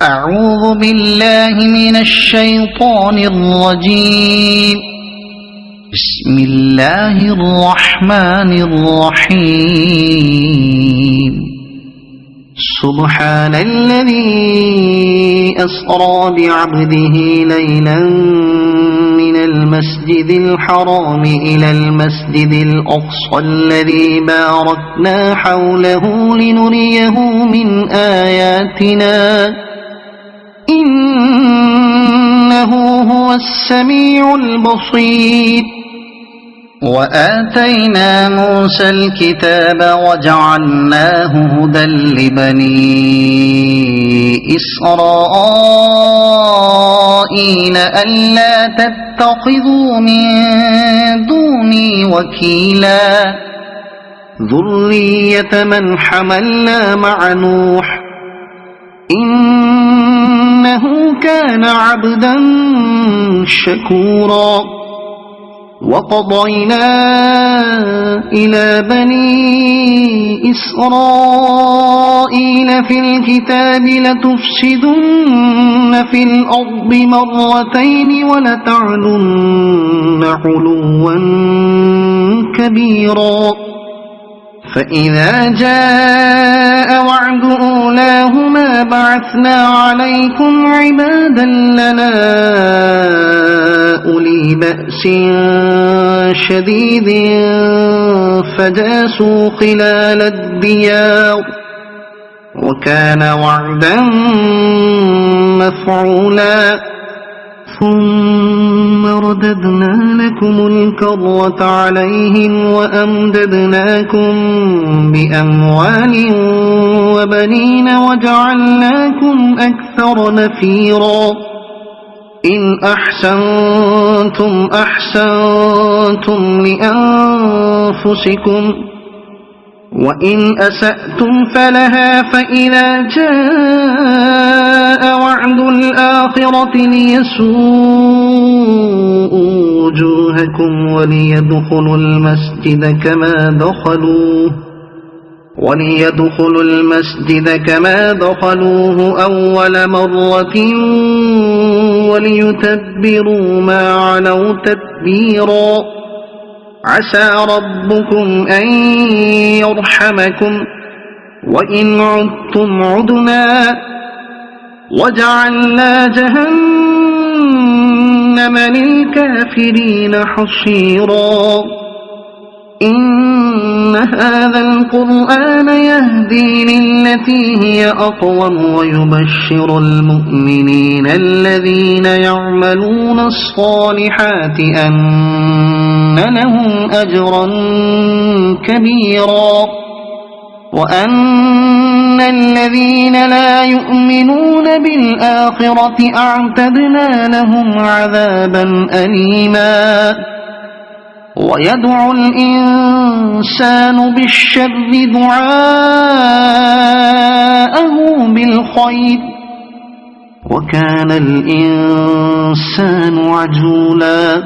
أعوذ بالله من الشيطان الرجيم. بسم الله الرحمن الرحيم. سبحان الذي أسرى بعبده ليلا من المسجد الحرام إلى المسجد الأقصى الذي باركنا حوله لنريه من آياتنا إنه هو السميع البصير. وآتينا موسى الكتاب وجعلناه هدى لبني إسرائيل ألا تتخذوا من دوني وكيلا ذرية من حملنا مع نوح إنه كان عبدا شكورا. وقضينا إلى بني إسرائيل في الكتاب لتفسدن في الأرض مرتين ولتعلن علوا كبيرا. فإذا جاء وعد أولاهما بعثنا عليكم عبادا لنا أولي بأس شديد فجاسوا خلال الديار وكان وعدا مفعولا. ثم رددنا لكم الكرة عليهم وأمددناكم بأموال وبنين وجعلناكم أكثر نفيرا. إن أحسنتم أحسنتم لأنفسكم وإن أسأتم فلها. فإذا جاء وعد الآخرة ليسوءوا وجوهكم وليدخلوا المسجد كما دخلوه أول مرة وليتبروا ما علوا تتبيرا. عسى ربكم أن يرحمكم وإن عدتم عدنا وجعلنا جهنم للكافرين حصيرا. إن هذا القرآن يهدي للتي هي أقوم ويبشر المؤمنين الذين يعملون الصالحات أن لهم أجرا كبيرا وأن الذين لا يؤمنون بالآخرة أعتدنا لهم عذابا أليما. ويدعو الإنسان بالشر دعاءه بالخير وكان الإنسان عجولا.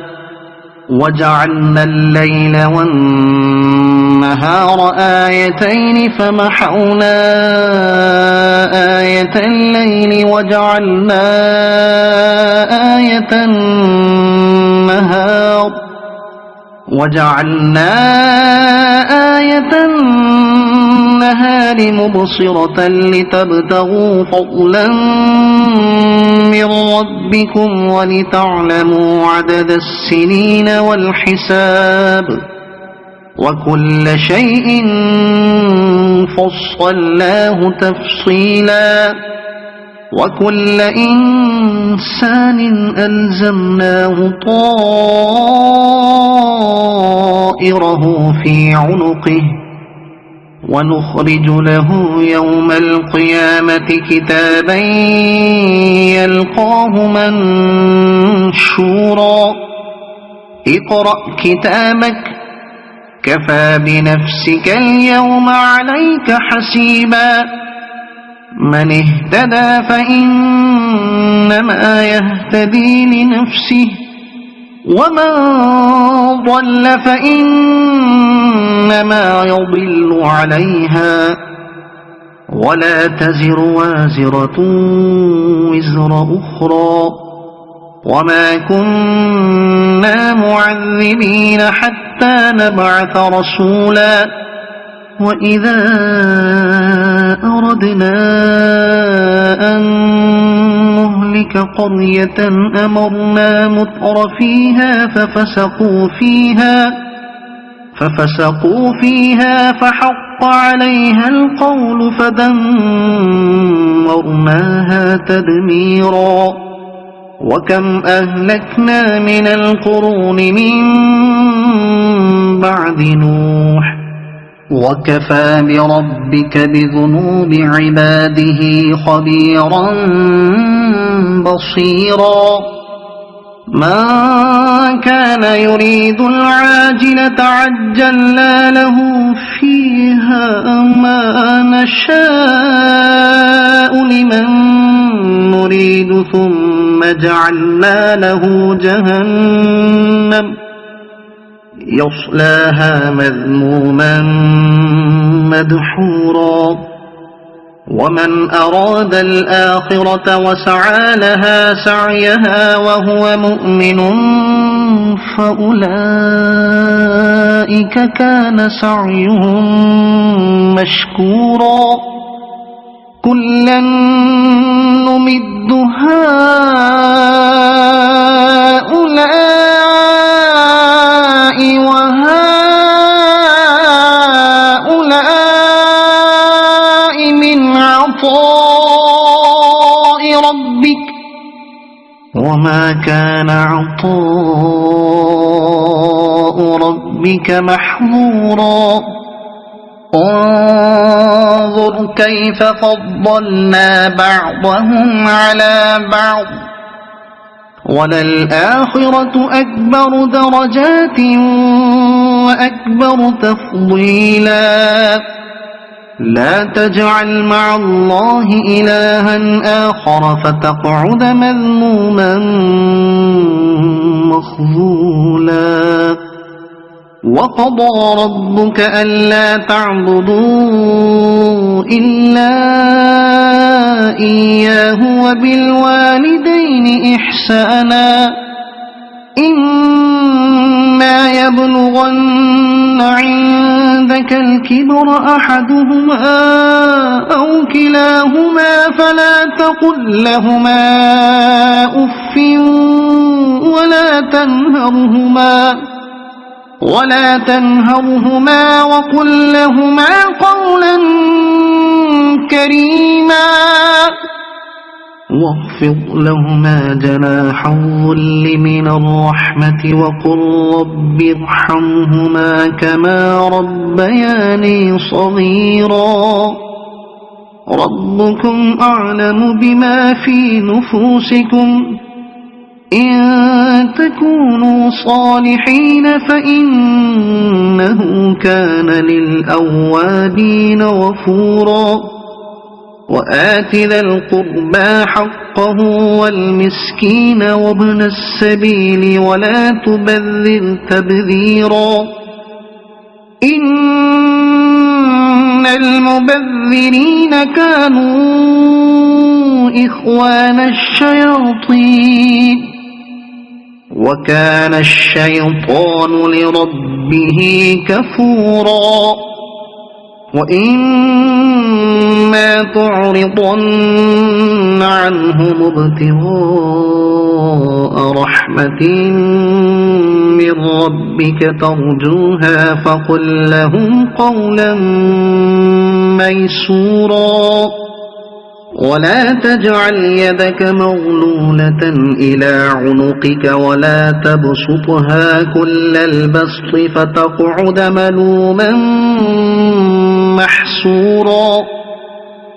وجعلنا الليل والنهار آيتين فمحونا آية الليل وجعلنا آية النهار مبصرة لتبتغوا فضلا من ربكم ولتعلموا عدد السنين والحساب وكل شيء فصلناه تفصيلا. وكل إنسان ألزمناه طائره في عنقه ونخرج له يوم القيامة كتابا يلقاه منشورا. اقرأ كتابك كفى بنفسك اليوم عليك حسيبا. من اهتدى فإنما يهتدي لنفسه ومن ضل فإنما يضل عليها ولا تزر وازرة وزر أخرى وما كنا معذبين حتى نبعث رسولا وإذا أردنا أن نهلك قرية أمرنا متر فيها ففسقوا فيها فحق عليها القول فدمرناها تدميرا وكم أهلكنا من القرون من بعد نوح وكفى بربك بذنوب عباده خبيرا بصيرا من كان يريد العاجلة عجلنا له فيها ما نشاء لمن نريد ثم جعلنا له جهنم يصلاها مذموما مدحورا ومن أراد الآخرة وسعى لها سعيها وهو مؤمن فأولئك كان سعيهم مشكورا كلا نمد هؤلاء وهؤلاء من عطاء ربك وما كان عطاء ربك محظورا انظر كيف فضلنا بعضهم على بعض وللآخرة أكبر درجات وأكبر تفضيلا لا تجعل مع الله إلها آخر فتقعد مذموما مخذولا وقضى ربك ألا تعبدوا إلا إياه وبالوالدين إحسانا إما يبلغن عندك الكبر أحدهما أو كلاهما فلا تقل لهما أف ولا تنهرهما وقل لهما قولا كريما واخفض لهما جناح الذل من الرحمة وقل رب ارحمهما كما ربياني صغيرا ربكم أعلم بما في نفوسكم إن تكونوا صالحين فإنه كان للأوابين غفورا وآت ذا القربى حقه والمسكين وابن السبيل ولا تبذر تبذيرا إن المبذرين كانوا إخوان الشياطين وكان الشيطان لربه كفورا وإما تعرضن عنهم ابتغاء رحمة من ربك ترجوها فقل لهم قولا ميسورا ولا تجعل يدك مغلولة إلى عنقك ولا تبسطها كل البسط فتقعد ملوما محسورا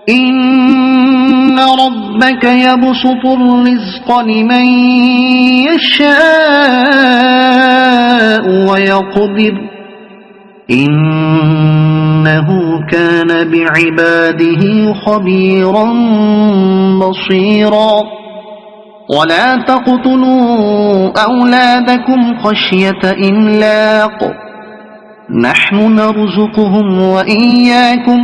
إن ربك يبسط الرزق لمن يشاء ويقدر إنه كان بعباده خبيرا بصيرا ولا تقتلوا أولادكم خشية إملاق نحن نرزقهم وإياكم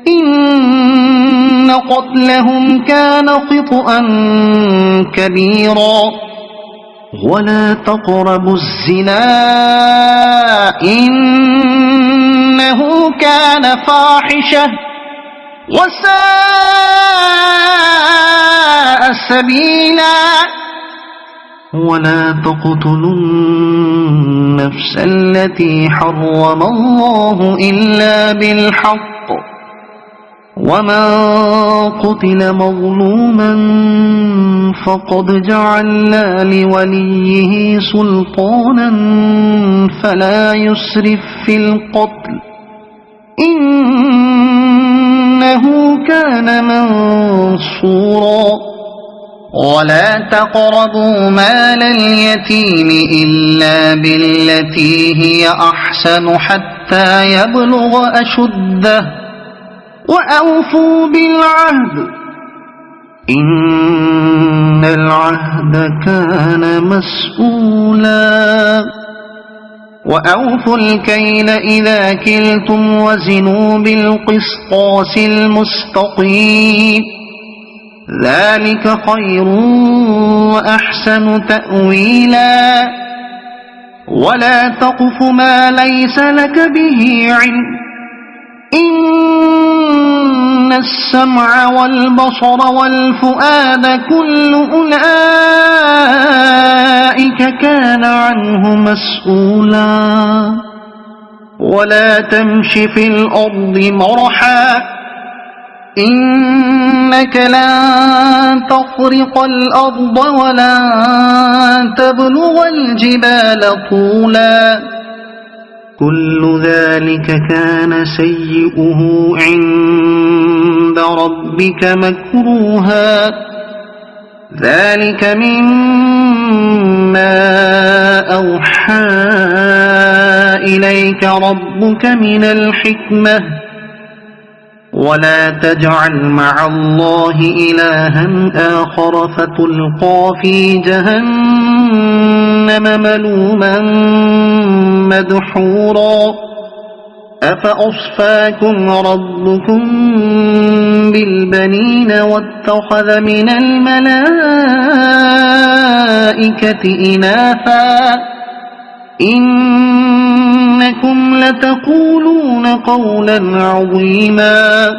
إن قتلهم كان خطأ كبيرا ولا تقربوا الزنا إنه كان فاحشة وساء سبيلا ولا تقتلوا النفس التي حرم الله إلا بالحق ومن قتل مظلوما فقد جعلنا لوليه سلطانا فلا يسرف في القتل إنه كان منصورا ولا تقربوا مال اليتيم إلا بالتي هي أحسن حتى يبلغ أشده وأوفوا بالعهد إن العهد كان مسؤولا وأوفوا الكيل إذا كلتم وزنوا بالقسطاس المستقيم ذلك خير وأحسن تأويلا ولا تقف ما ليس لك به علم إن السمع والبصر والفؤاد كل أولئك كان عنه مسؤولا ولا تمش في الأرض مرحا إنك لن تخرق الأرض ولن تبلغ الجبال طولا كل ذلك كان سيئه عند ربك مكروها ذلك مما أوحى إليك ربك من الحكمة ولا تجعل مع الله إلها آخر فتلقى في جهنم ملوما مدحورا أفأصفاكم ربكم بالبنين واتخذ من الملائكة إناثا إنكم لتقولون قولا عظيما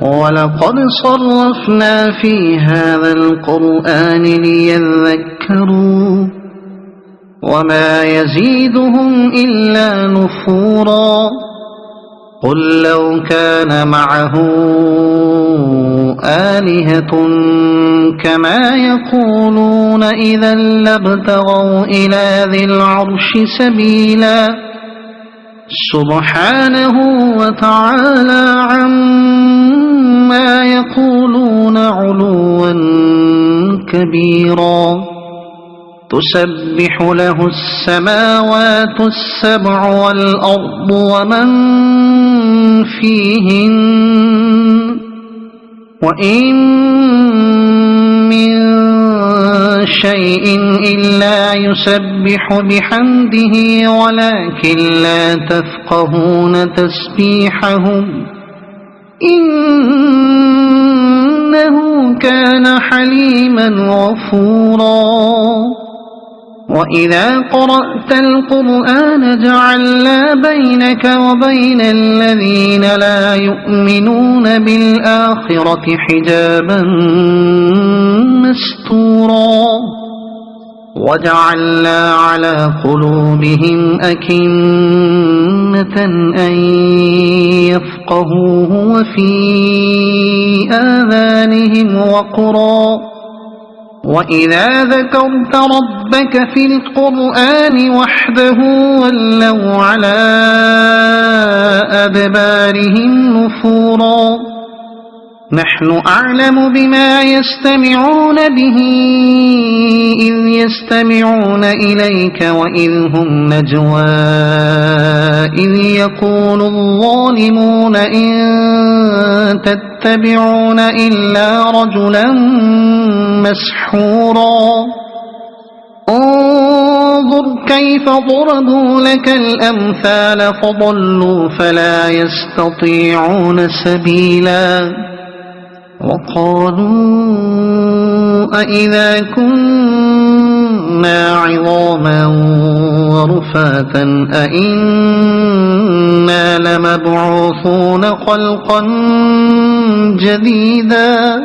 ولقد صرفنا في هذا القرآن ليذكروا وما يزيدهم إلا نفورا قل لو كان معه آلهة كما يقولون إذا لابتغوا إلى ذي العرش سبيلا سبحانه وتعالى عما يقولون علوا كبيرا تسبح له السماوات السبع والأرض ومن فيهن وإن من شيء إلا يسبح بحمده ولكن لا تفقهون تسبيحهم إنه كان حليما غفورا وإذا قرأت القرآن جعلنا بينك وبين الذين لا يؤمنون بالآخرة حجابا مستورا وجعلنا على قلوبهم أكنة أن يفقهوه وفي آذانهم وقرا وإذا ذكرت ربك في القرآن وحده ولوا على أدبارهم نفورا نحن أعلم بما يستمعون به إذ يستمعون إليك وإذ هم نجوى إذ يقول الظالمون إن تتبعون إلا رجلا مسحورا فانظر كيف ضربوا لك الأمثال فضلوا فلا يستطيعون سبيلا وقالوا أإذا كنا عظاما ورفاتا أإنا لمبعوثون خلقا جديدا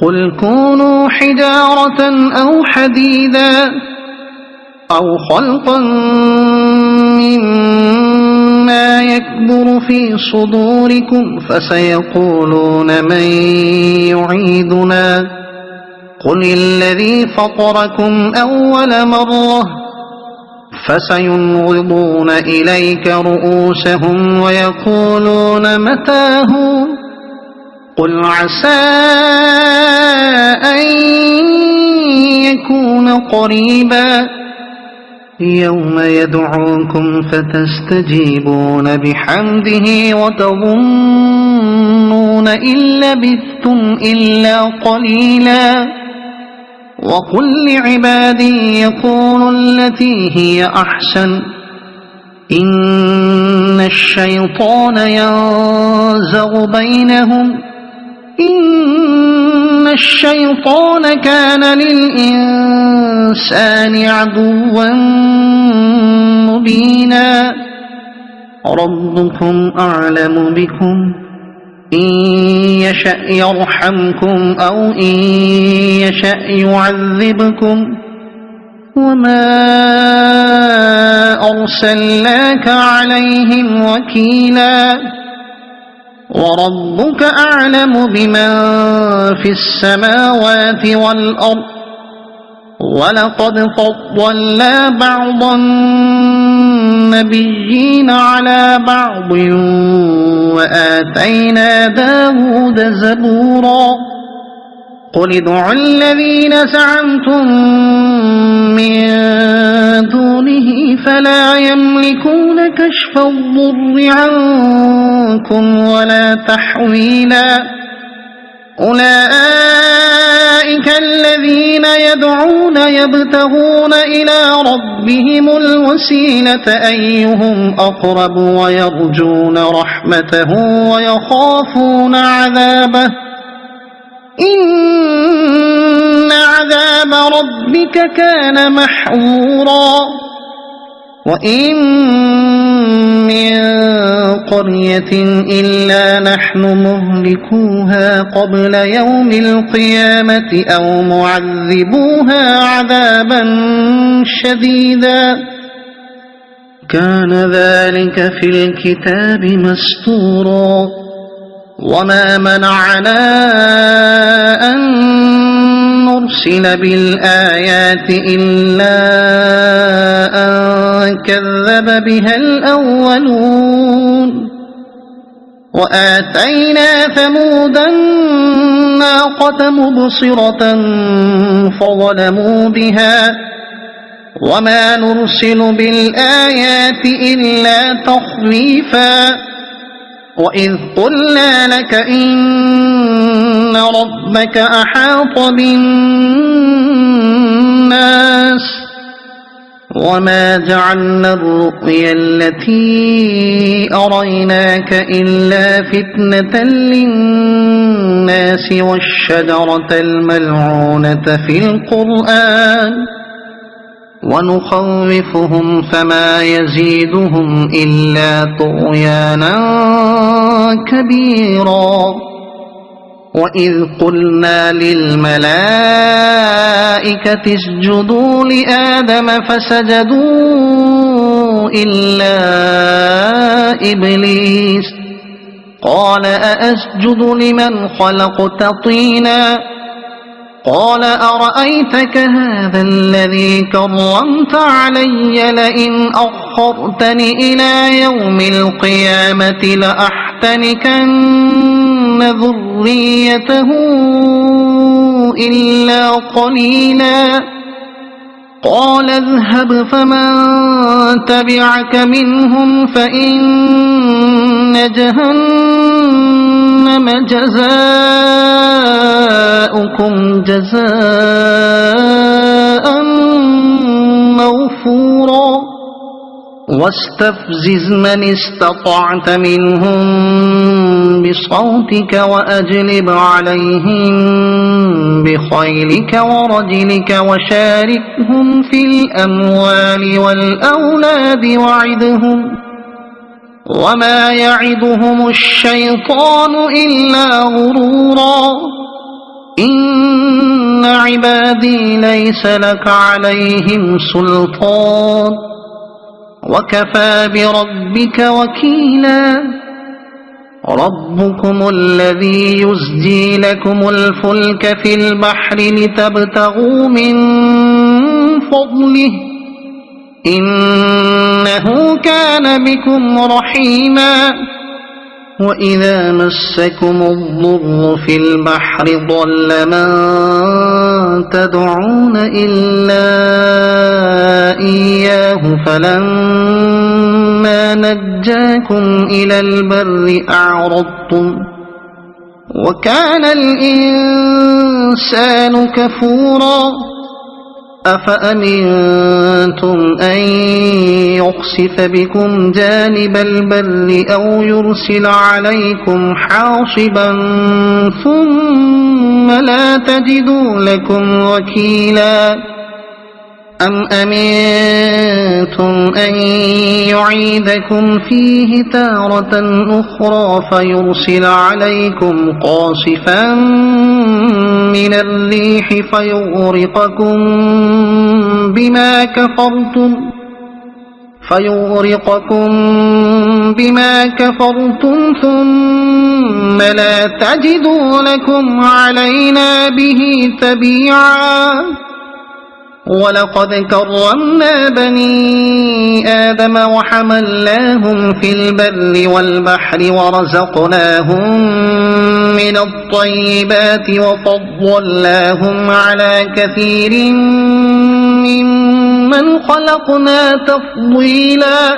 قل كونوا حجارة أو حديدا أو خلقا مما يكبر في صدوركم فسيقولون من يعيدنا قل الذي فطركم أول مرة فسينغضون إليك رؤوسهم ويقولون متى هو قل عسى أن يكون قريبا يوم يدعوكم فتستجيبون بحمده وتظنون إن لبثتم إلا قليلا وقل لعبادي يقولوا التي هي أحسن إن الشيطان ينزغ بينهم إن الشيطان كان للإنسان عدوا مبينا ربكم أعلم بكم إن يشأ يرحمكم أو إن يشأ يعذبكم وما أرسلناك عليهم وكيلا وربك أعلم بمن في السماوات والأرض ولقد فضلنا بعض النبيين على بعض وآتينا داود زبورا قل ادعوا الذين زعمتم من دونه فلا يملكون كشف الضر عنكم ولا تحويلا أولئك الذين يدعون يبتغون إلى ربهم الوسيلة أيهم أقرب ويرجون رحمته ويخافون عذابه إن عذاب ربك كان محظورا وإن من قرية إلا نحن مهلكوها قبل يوم القيامة أو معذبوها عذابا شديدا كان ذلك في الكتاب مسطورا وما منعنا أن نرسل بالآيات إلا أن كذب بها الأولون وآتينا ثمود الناقة مبصرة فظلموا بها وما نرسل بالآيات إلا تخويفا وإذ قلنا لك إن ربك أحاط بالناس وما جعلنا الرؤيا التي أريناك إلا فتنة للناس والشجرة الملعونة في القرآن ونخوفهم فما يزيدهم إلا طغيانا كبيرا وإذ قلنا للملائكة اسجدوا لآدم فسجدوا إلا إبليس قال أأسجد لمن خلقت طينا قال أرأيتك هذا الذي كرمت علي لئن أخرتني إلى يوم القيامة لأحتنكن ذريته إلا قليلا قال اذهب فمن تبعك منهم فإن جهنم جزاؤكم جزاء واستفزز من استطعت منهم بصوتك وأجلب عليهم بخيلك ورجلك وشاركهم في الأموال والأولاد وعدهم وما يعدهم الشيطان إلا غرورا إن عبادي ليس لك عليهم سلطان وكفى بربك وكيلا ربكم الذي يزجي لكم الفلك في البحر لتبتغوا من فضله إنه كان بكم رحيما وإذا مسكم الضر في البحر ضل من تدعون إلا إياه فلما نجاكم إلى البر أعرضتم وكان الإنسان كفورا أفأمنتم أن يخسف بكم جانب البر أو يرسل عليكم حاصبا ثم لا تجدوا لكم وكيلا أم أمنتم أن يعيدكم فيه تارة أخرى فيرسل عليكم قاصفا من الريح فيغرقكم بما كفرتم ثم لا تجدوا لكم علينا به تبيعا ولقد كرمنا بني آدم وحملناهم في البر والبحر ورزقناهم من الطيبات وفضلناهم على كثير ممن خلقنا تفضيلا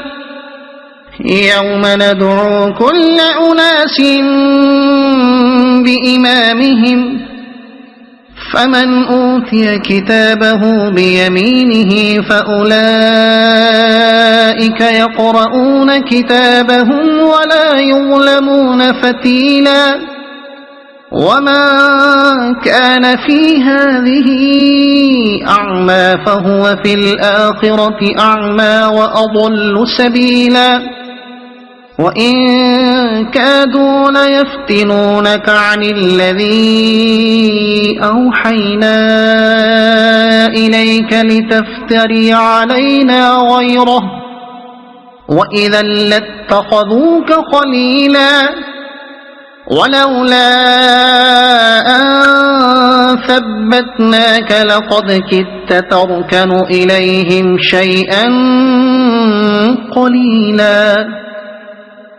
يوم ندعو كل أناس بإمامهم فمن أوتي كتابه بيمينه فأولئك يقرؤون كتابهم ولا يظلمون فتيلا وما كان في هذه أعمى فهو في الآخرة أعمى وأضل سبيلا وإن كادوا ليفتنونك عن الذي أوحينا إليك لتفتري علينا غيره وإذا لاتخذوك خليلا ولولا أن ثبتناك لقد كدت تركن إليهم شيئا قليلا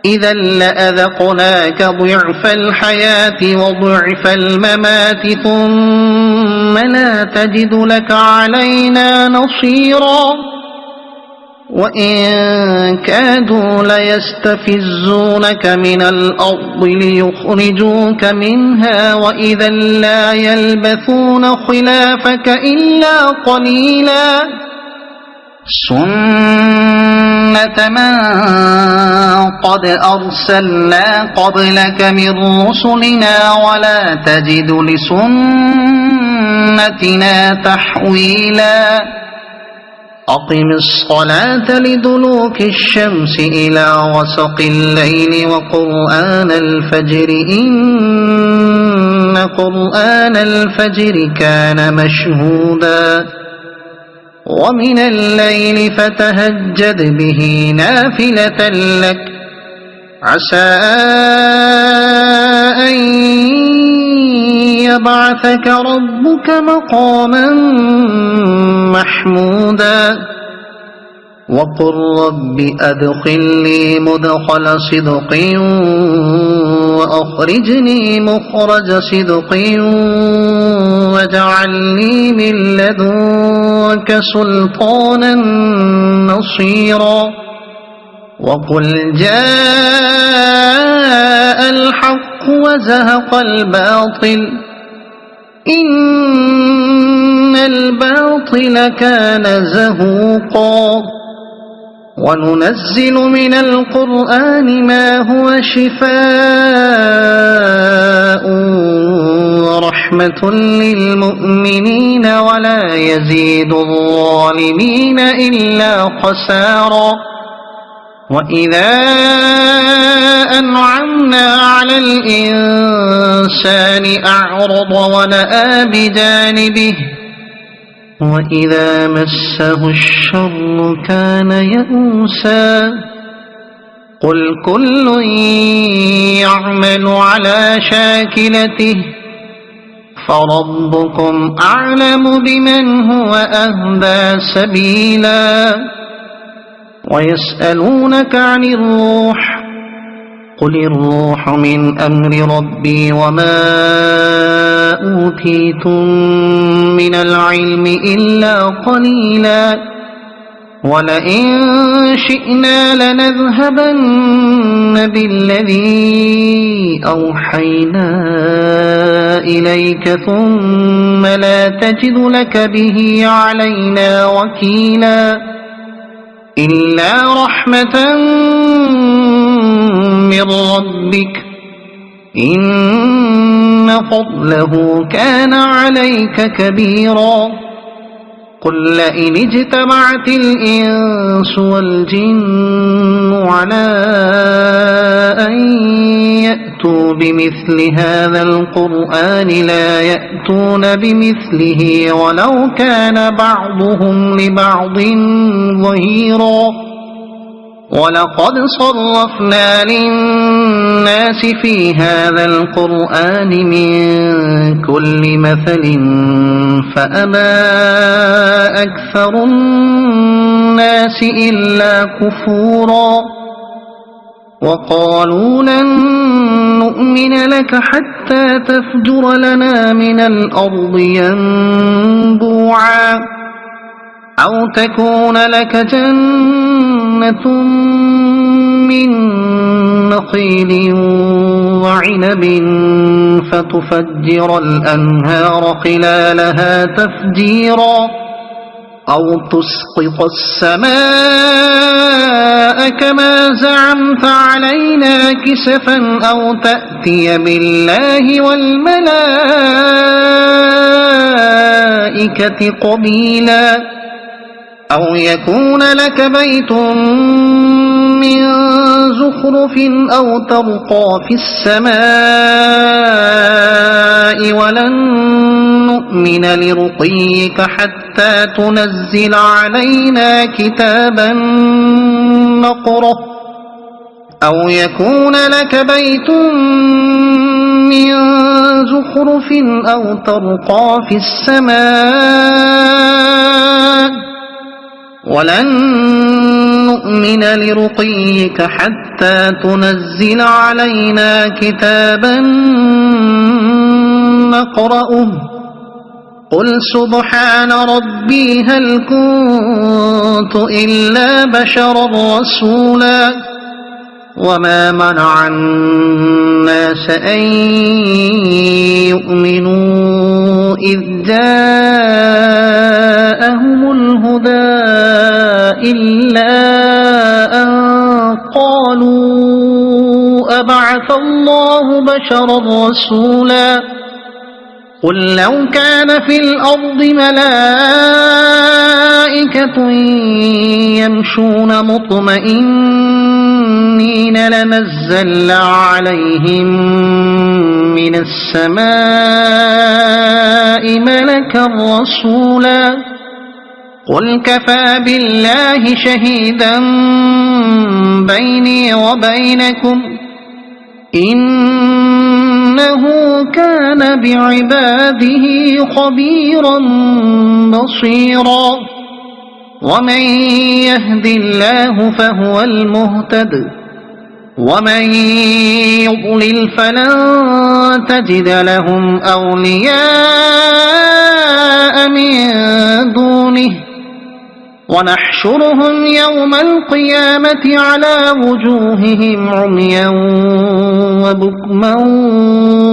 إذا لأذقناك ضعف الحياة وضعف الممات ثم لا تجد لك علينا نصيرا وإن كادوا ليستفزونك من الأرض ليخرجوك منها وإذا لا يلبثون خلافك إلا قليلا سنة من قد أرسلنا قبلك من رسلنا ولا تجد لسنتنا تحويلا أقم الصلاة لدلوك الشمس إلى غسق الليل وقرآن الفجر إن قرآن الفجر كان مشهودا ومن الليل فتهجد به نافلة لك عسى أن يبعثك ربك مقاما محمودا وقل رب أدخلني مدخل صدق وأخرجني مخرج صدق واجعلني من لدنك سلطانا نصيرا وقل جاء الحق وزهق الباطل إن الباطل كان زهوقا وننزل من القرآن ما هو شفاء ورحمة للمؤمنين ولا يزيد الظالمين إلا خسارا وإذا أنعمنا على الإنسان أعرض ونأى بجانبه وإذا مسه الشر كان يئوسا قل كل يعمل على شاكلته فربكم أعلم بمن هو أهدى سبيلا ويسألونك عن الروح قل الروح من أمر ربي وما أوتيتم من العلم إلا قليلا ولئن شئنا لنذهبن بالذي أوحينا إليك ثم لا تجد لك به علينا وكيلا إلا رحمة من ربك إن فضله كان عليك كبيرا قل لئن اجتمعت الإنس والجن على أن يأتوا بمثل هذا القرآن لا يأتون بمثله ولو كان بعضهم لبعض ظهيرا ولقد صرفنا للناس في هذا القرآن من كل مثل فأبى أكثر الناس إلا كفورا وقالوا لن نؤمن لك حتى تفجر لنا من الأرض ينبوعا أو تكون لك جنة من نخيل وعنب فتفجر الأنهار خلالها تفجيرا أو تسقط السماء كما زعمت علينا كسفا أو تأتي بالله والملائكة قبيلا أو يكون لك بيت من زخرف أو ترقى في السماء ولن نؤمن لرقيك حتى تنزل علينا كتابا نقرأه أو يكون لك بيت من زخرف أو ترقى في السماء ولن نؤمن لرقيك حتى تنزل علينا كتابا نقرأه قل سبحان ربي هل كنت إلا بشرا رسولا وما منع الناس أن يؤمنوا إذ جاءهم الهدى إلا أن قالوا أبعث الله بشرا رسولا قل لو كان في الأرض ملائكة يمشون مطمئنين لنزلنا عليهم من السماء ملكا رسولا قل كفى بالله شهيدا بيني وبينكم إنه كان بعباده خبيرا بصيرا ومن يهد الله فهو المهتد ومن يضلل فلن تجد لهم أولياء من دونه ونحشرهم يوم القيامة على وجوههم عميا وبكما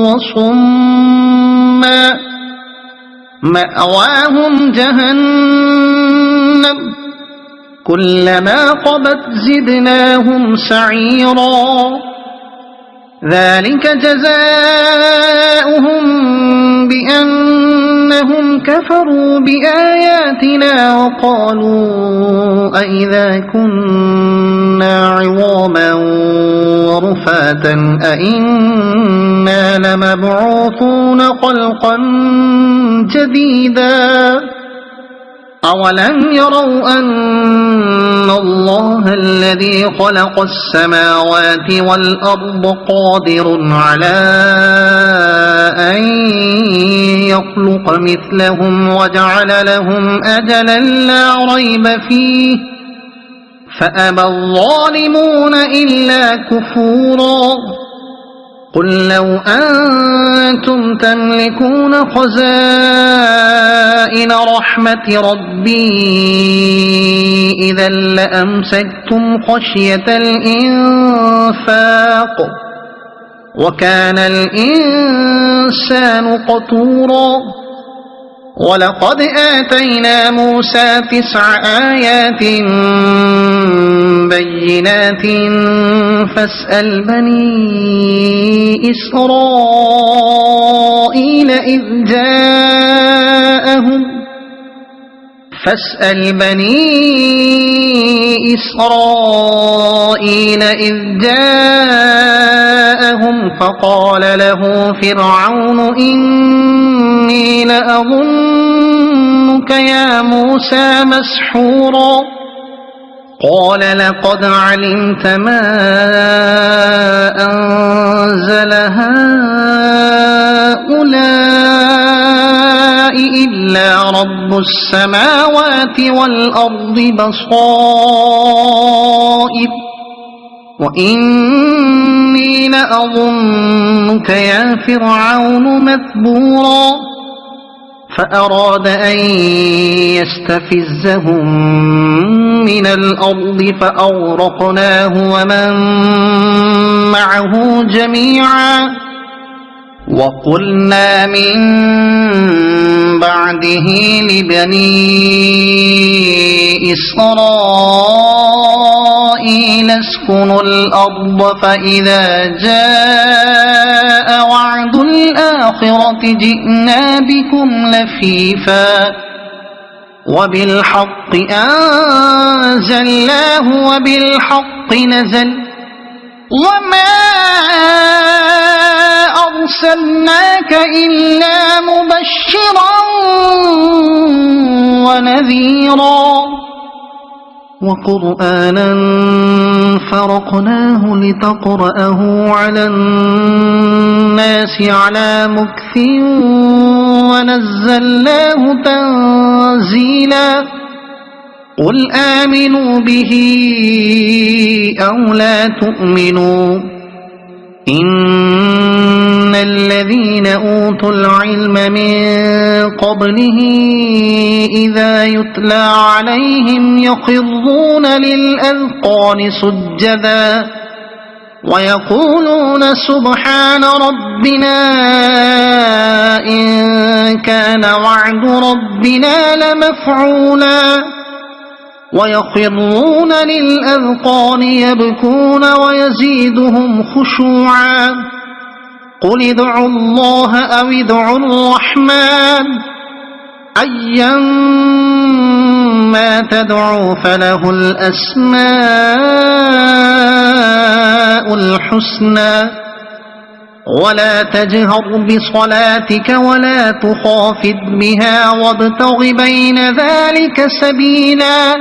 وصما مأواهم جهنم كلما خبت زدناهم سعيرا ذلك جزاؤهم بأنهم كفروا بآياتنا وقالوا أئذا كنا عظاما ورفاتا أئنا لمبعوثون خلقا جديدا أولم يروا أن الله الذي خلق السماوات والأرض قادر على أن يخلق مثلهم وجعل لهم أجلا لا ريب فيه فأبى الظالمون إلا كفورا قل لو أنتم تملكون خزائن رحمة ربي إذا لأمسكتم خشية الإنفاق وكان الإنسان قتورا ولقد آتينا موسى 9 آيات بينات فاسأل بني إسرائيل إذ جاءهم فقال له فرعون إني لأظنك يا موسى مسحورا قال لقد علمت ما أنزل هؤلاء إلا رب السماوات والأرض بصائر وإني لأظنك يا فرعون مثبورا فأراد أن يستفزهم من الأرض فأغرقناه ومن معه جميعا وقلنا من بعده لبني إسرائيل اسكنوا الأرض فإذا جاء وعد الآخرة جئنا بكم لفيفا وبالحق أنزلناه وبالحق نزل وما أرسلناك إلا مبشرا ونذيرا وقرآنا فرقناه لتقرأه على الناس على مكث ونزلناه تنزيلا قل آمنوا به أو لا تؤمنوا إن الذين أوتوا العلم من قبله إذا يتلى عليهم يخرون للأذقان سجدا ويقولون سبحان ربنا إن كان وعد ربنا لمفعولا ويخرون للأذقان يبكون ويزيدهم خشوعا قل ادعوا الله أو ادعوا الرحمن أيما تدعوا فله الأسماء الحسنى ولا تجهر بصلاتك ولا تخافت بها وابتغ بين ذلك سبيلا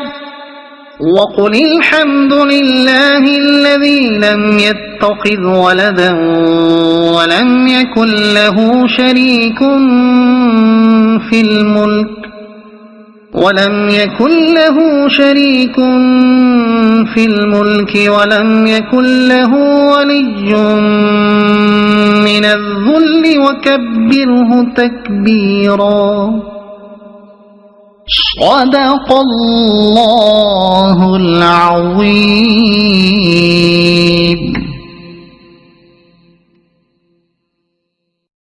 وقل الحمد لله الذي لم يتخذ ولدا ولم يكن له شريك في الملك ولم يكن له ولي من الذل وكبره تكبيرا صدق الله العظيم.